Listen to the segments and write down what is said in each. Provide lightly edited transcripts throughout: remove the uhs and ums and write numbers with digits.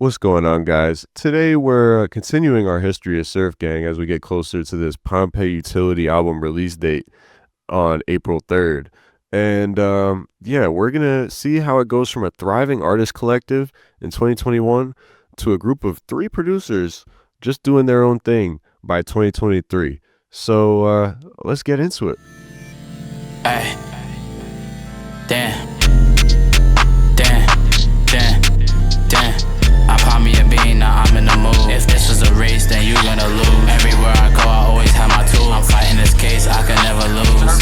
What's going on, guys? Today we're continuing our history of Surf Gang as we get closer to this Pompeii Utility album release date on April 3rd. And yeah, we're going to see how it goes from a thriving artist collective in 2021 to a group of three producers just doing their own thing by 2023. So let's get into it. Ay, damn, damn, damn, damn. I pop me a bean, now I'm in the mood. If this was a race, then you gonna lose. Everywhere I go, I always have my tool. I'm fighting this case, I can never lose.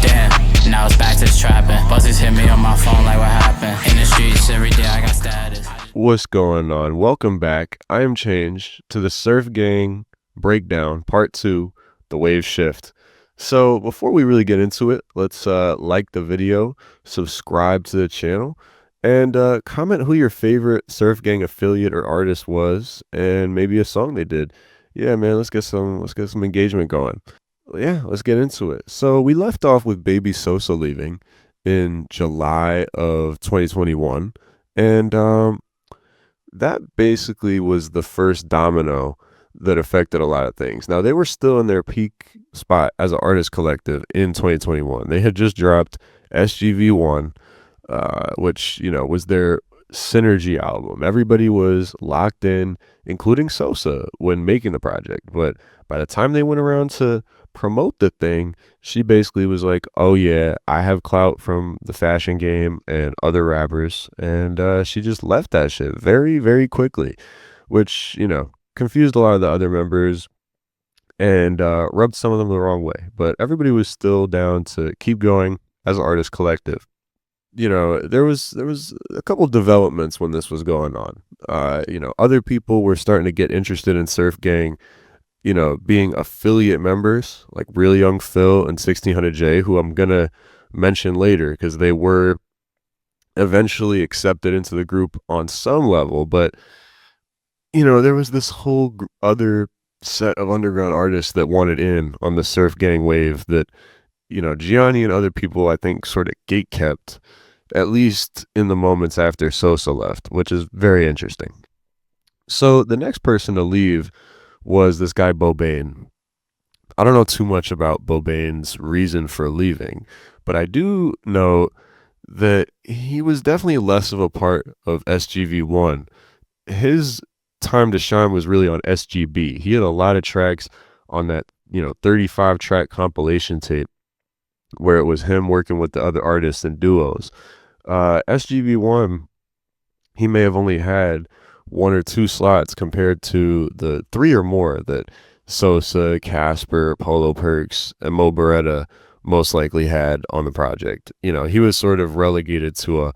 Damn, now it's back to trapping. Buzzes hit me on my phone like what happened. In the streets, every day I got status. What's going on? Welcome back. I am Change to the Surf Gang Breakdown Part 2, The Wave Shift. So before we really get into it, let's like the video, subscribe to the channel, and comment who your favorite Surf Gang affiliate or artist was, and maybe a song they did. Yeah, man, let's get some engagement going. Yeah, let's get into it. So we left off with BabyxSosa leaving in July of 2021, and that basically was the first domino that affected a lot of things. Now, they were still in their peak spot as an artist collective in 2021. They had just dropped SGV1, which, you know, was their synergy album. Everybody was locked in, including Sosa, when making the project. But by the time they went around to promote the thing, she basically was like, oh yeah, I have clout from the fashion game and other rappers. And she just left that shit very, very quickly, which, you know, confused a lot of the other members and rubbed some of them the wrong way. But everybody was still down to keep going as an artist collective. You know, there was a couple developments when this was going on. You know, other people were starting to get interested in Surf Gang, you know, being affiliate members, like Real Young Phil and 1600J, who I'm gonna mention later because they were eventually accepted into the group on some level. But you know, there was this whole other set of underground artists that wanted in on the Surf Gang wave that, you know, Gianni and other people, I think, sort of gatekept, at least in the moments after Sosa left, which is very interesting. So the next person to leave was this guy, Bobain. I don't know too much about Bobain's reason for leaving, but I do know that he was definitely less of a part of SGV1. His time to shine was really on SGB. He had a lot of tracks on that, you know, 35 track compilation tape where it was him working with the other artists and duos. SGB1, he may have only had one or two slots compared to the three or more that Sosa, Caspr, Polo Perks, and Moh Baretta most likely had on the project. You know, he was sort of relegated to a,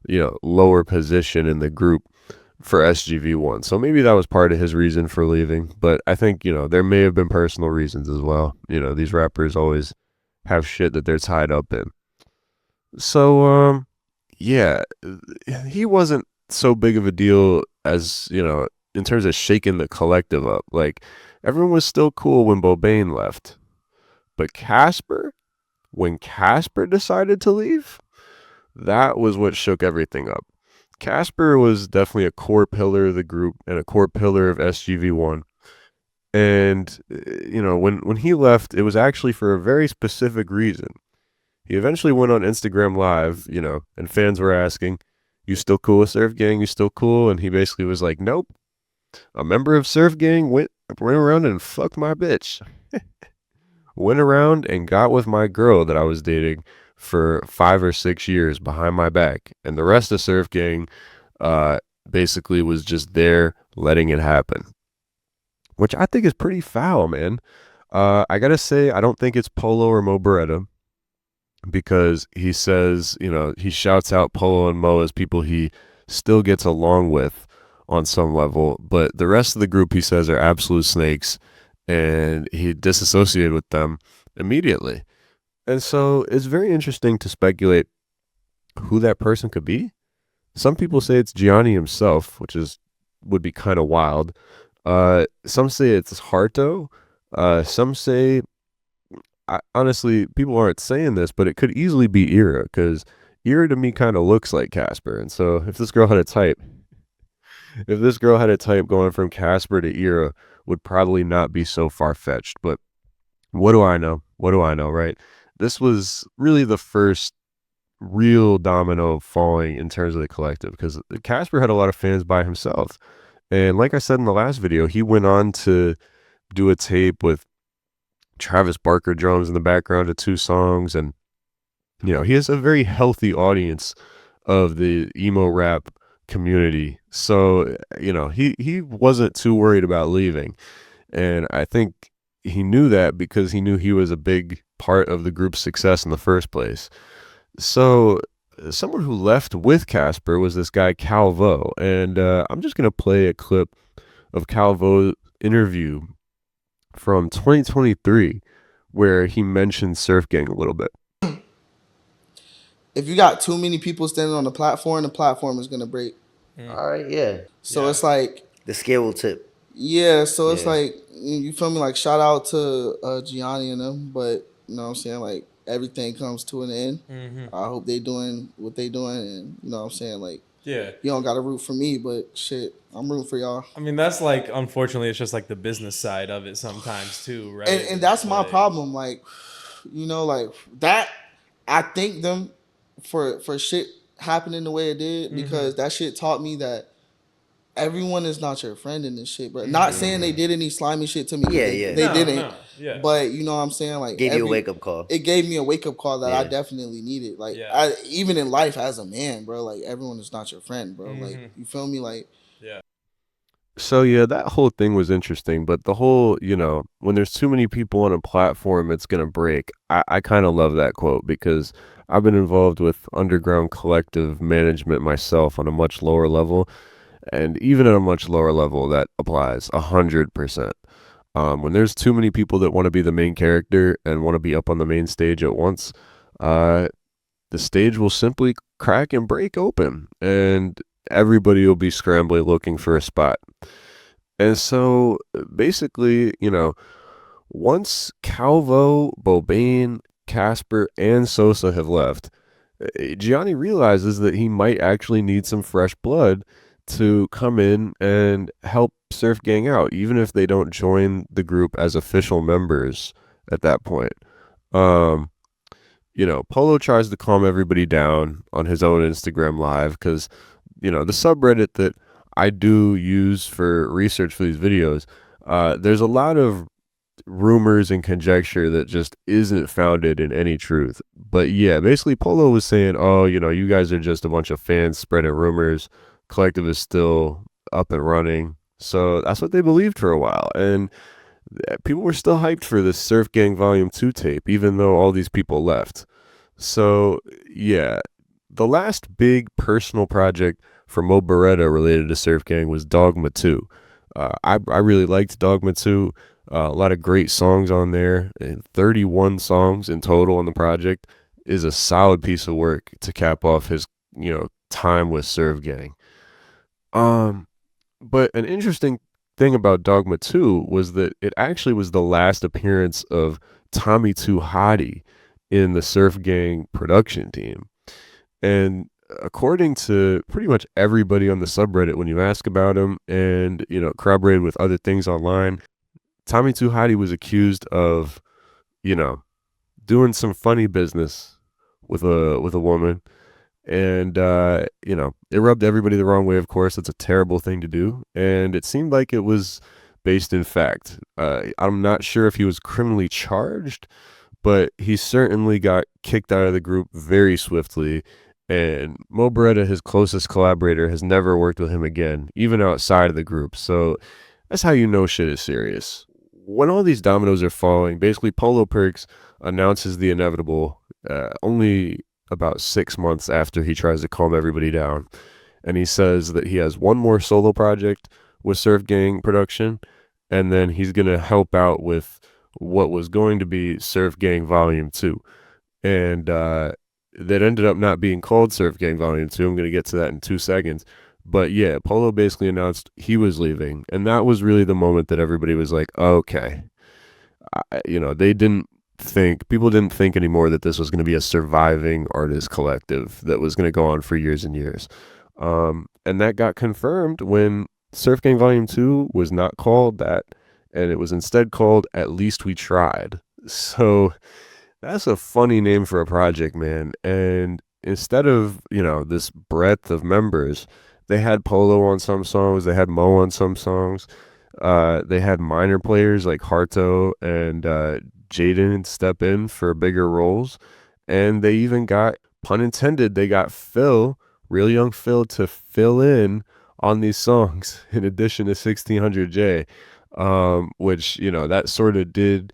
you know, lower position in the group for SGV1. So maybe that was part of his reason for leaving. But I think, you know, there may have been personal reasons as well. You know, these rappers always have shit that they're tied up in. So, yeah, he wasn't so big of a deal as, you know, in terms of shaking the collective up. Like, everyone was still cool when Bobain left. But Caspr, when Caspr decided to leave, that was what shook everything up. Caspr was definitely a core pillar of the group and a core pillar of SGV1. And, you know, when he left, it was actually for a very specific reason. He eventually went on Instagram Live, you know, and fans were asking, you still cool with Surf Gang? You still cool? And he basically was like, nope. A member of Surf Gang went around and fucked my bitch. Went around and got with my girl that I was dating for 5 or 6 years behind my back, and the rest of Surf Gang basically was just there letting it happen, which I think is pretty foul, man. I gotta say, I don't think it's Polo or Moh Baretta, because he says, you know, he shouts out Polo and Moh as people he still gets along with on some level, but the rest of the group, he says, are absolute snakes, and he disassociated with them immediately. And so it's very interesting to speculate who that person could be. Some people say it's Gianni himself, which would be kind of wild. Some say it's Harto. Some say, honestly, people aren't saying this, but it could easily be Ira, because Ira to me kind of looks like Caspr. And so if this girl had a type, if this girl had a type, going from Caspr to Era would probably not be so far-fetched. But what do I know? What do I know, right? This was really the first real domino falling in terms of the collective, because Caspr had a lot of fans by himself. And like I said in the last video, he went on to do a tape with Travis Barker drums in the background of 2 songs. And, he has a very healthy audience of the emo rap community. So, he wasn't too worried about leaving. And I think he knew that because he knew he was a big part of the group's success in the first place. So someone who left with Caspr was this guy Calvo, and I'm just gonna play a clip of Calvo's interview from 2023 where he mentioned Surf Gang a little bit. If you got too many people standing on the platform is gonna break. All right, yeah. So it's like the scale will tip. Yeah, so it's like, you feel me? Like, shout out to Gianni and them, but you know what I'm saying? Like, everything comes to an end. I hope they doing what they doing, and you know what I'm saying? Like, yeah, you don't got to root for me, but shit, I'm rooting for y'all. I mean, that's like, unfortunately, it's just like the business side of it sometimes too, right? And that's my problem. Like, like that. I thank them for shit happening the way it did, because that shit taught me that everyone is not your friend in this shit, bro. Not saying they did any slimy shit to me. They didn't. No, yeah. But you know what I'm saying? Like, gave you a wake up call. It gave me a wake up call that I definitely needed. Like, even in life as a man, bro. Like, everyone is not your friend, bro. Like, you feel me? Like, So yeah, that whole thing was interesting, but the whole, when there's too many people on a platform, it's gonna break. I kind of love that quote, because I've been involved with underground collective management myself on a much lower level. And even at a much lower level, that applies 100%. When there's too many people that want to be the main character and want to be up on the main stage at once, the stage will simply crack and break open, and everybody will be scrambling looking for a spot. And so basically, once Calvo, Bobain, Caspr, and Sosa have left, Gianni realizes that he might actually need some fresh blood to come in and help Surf Gang out, even if they don't join the group as official members at that point. Polo tries to calm everybody down on his own Instagram live, because, the subreddit that I do use for research for these videos, there's a lot of rumors and conjecture that just isn't founded in any truth. But yeah, basically Polo was saying, oh, you guys are just a bunch of fans spreading rumors. Collective is still up and running. So that's what they believed for a while. And people were still hyped for this Surf Gang Volume 2 tape, even though all these people left. So yeah, the last big personal project for Moh Baretta related to Surf Gang was Dogma 2. I really liked Dogma 2. A lot of great songs on there, and 31 songs in total on the project is a solid piece of work to cap off his, time with Surf Gang. But an interesting thing about Dogma 2 was that it actually was the last appearance of Tommy Too Hottie in the Surf Gang production team. And according to pretty much everybody on the subreddit, when you ask about him and, corroborated with other things online, Tommy Too Hottie was accused of, doing some funny business with a woman. And, it rubbed everybody the wrong way, of course. It's a terrible thing to do. And it seemed like it was based in fact. I'm not sure if he was criminally charged, but he certainly got kicked out of the group very swiftly. And Moh Baretta, his closest collaborator, has never worked with him again, even outside of the group. So that's how you know shit is serious. When all these dominoes are falling, basically Polo Perks announces the inevitable only about 6 months after he tries to calm everybody down. And he says that he has one more solo project with Surf Gang production, and then he's going to help out with what was going to be Surf Gang Volume 2. And that ended up not being called Surf Gang Volume 2. I'm going to get to that in 2 seconds. But yeah, Polo basically announced he was leaving. And that was really the moment that everybody was like, okay. People didn't think anymore that this was going to be a surviving artist collective that was going to go on for years and years. And that got confirmed when Surf Gang Volume 2 was not called that, and it was instead called At Least We Tried. So that's a funny name for a project, man. And instead of, this breadth of members, they had Polo on some songs, they had Moh on some songs. They had minor players like Harto and Jaden step in for bigger roles. And they even got, pun intended, they got Phil, real young Phil, to fill in on these songs in addition to 1600J, which, that sort of did,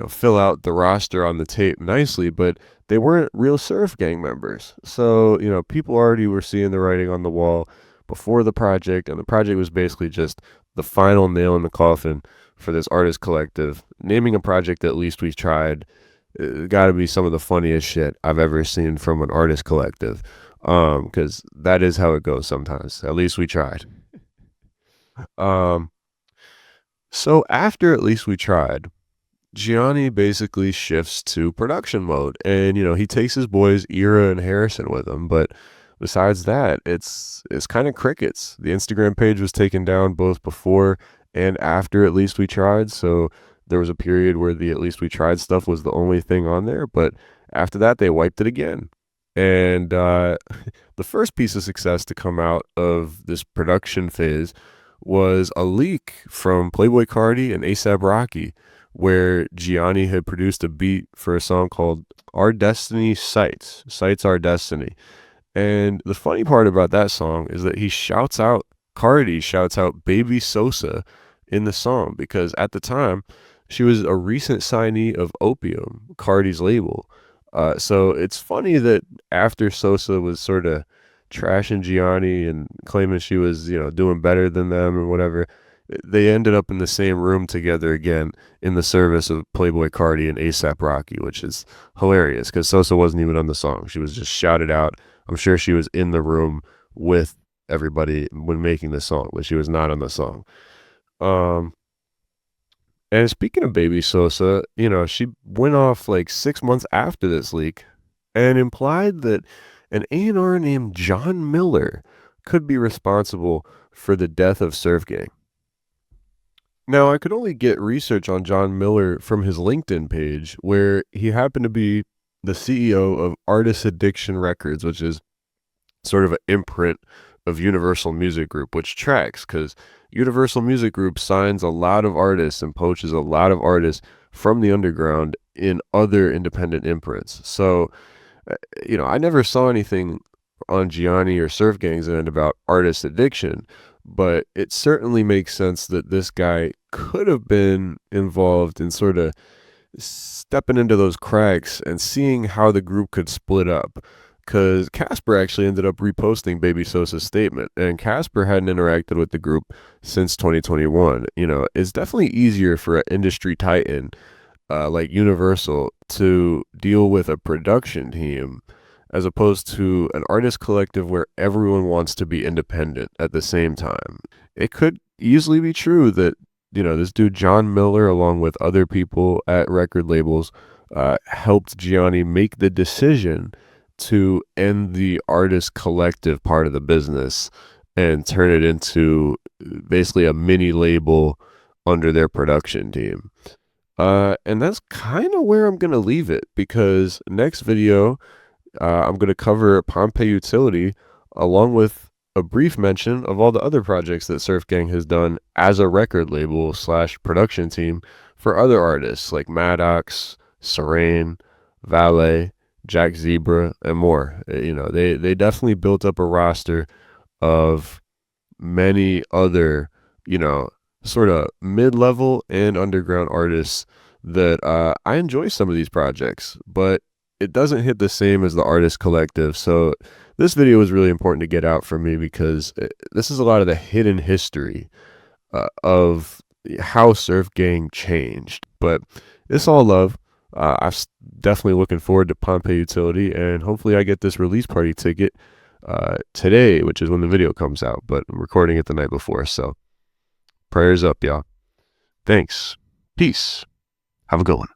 fill out the roster on the tape nicely, but they weren't real Surf Gang members. So, people already were seeing the writing on the wall before the project, and the project was basically just the final nail in the coffin for this artist collective. Naming a project At Least We've Tried, got to be some of the funniest shit I've ever seen from an artist collective, because that is how it goes sometimes. At least we tried. So after At Least We Tried, Gianni basically shifts to production mode, and he takes his boys Ira and Harrison with him, but besides that, it's kind of crickets. The Instagram page was taken down both before and after At Least We Tried, so there was a period where the At Least We Tried stuff was the only thing on there, but after that they wiped it again. And the first piece of success to come out of this production phase was a leak from Playboi Carti and A$AP Rocky, where Gianni had produced a beat for a song called Our Destiny Sights Our Destiny. And the funny part about that song is that Carti shouts out BabyxSosa in the song, because at the time she was a recent signee of Opium, Carti's label. So it's funny that after Sosa was sort of trashing Gianni and claiming she was, doing better than them or whatever, they ended up in the same room together again in the service of Playboi Carti and A$AP Rocky, which is hilarious because Sosa wasn't even on the song. She was just shouted out. I'm sure she was in the room with everybody when making the song, but she was not on the song. And speaking of BabyxSosa, she went off like 6 months after this leak and implied that an A&R named John Miller could be responsible for the death of Surf Gang. Now, I could only get research on John Miller from his LinkedIn page, where he happened to be the CEO of Artist Addiction Records, which is sort of an imprint of Universal Music Group, which tracks because Universal Music Group signs a lot of artists and poaches a lot of artists from the underground in other independent imprints. So, I never saw anything on Gianni or Surf Gang's end about artist addiction, but it certainly makes sense that this guy could have been involved in sort of stepping into those cracks and seeing how the group could split up. Because Caspr actually ended up reposting BabyxSosa's statement, and Caspr hadn't interacted with the group since 2021. It's definitely easier for an industry titan like Universal to deal with a production team as opposed to an artist collective where everyone wants to be independent at the same time. It could easily be true that, this dude John Miller, along with other people at record labels, helped Gianni make the decision to end the artist collective part of the business and turn it into basically a mini label under their production team. And that's kind of where I'm going to leave it, because next video, I'm going to cover Pompeii Utility along with a brief mention of all the other projects that Surf Gang has done as a record label / production team for other artists like Maddox, Serene, Valet, Jack Zebra, and more. They definitely built up a roster of many other, sort of mid-level and underground artists that I enjoy some of these projects, but it doesn't hit the same as the artist collective. So this video was really important to get out for me because this is a lot of the hidden history of how Surf Gang changed. But it's all love. I'm definitely looking forward to Pompeii Utility, and hopefully I get this release party ticket today, which is when the video comes out, but I'm recording it the night before, so prayers up, y'all. Thanks. Peace. Have a good one.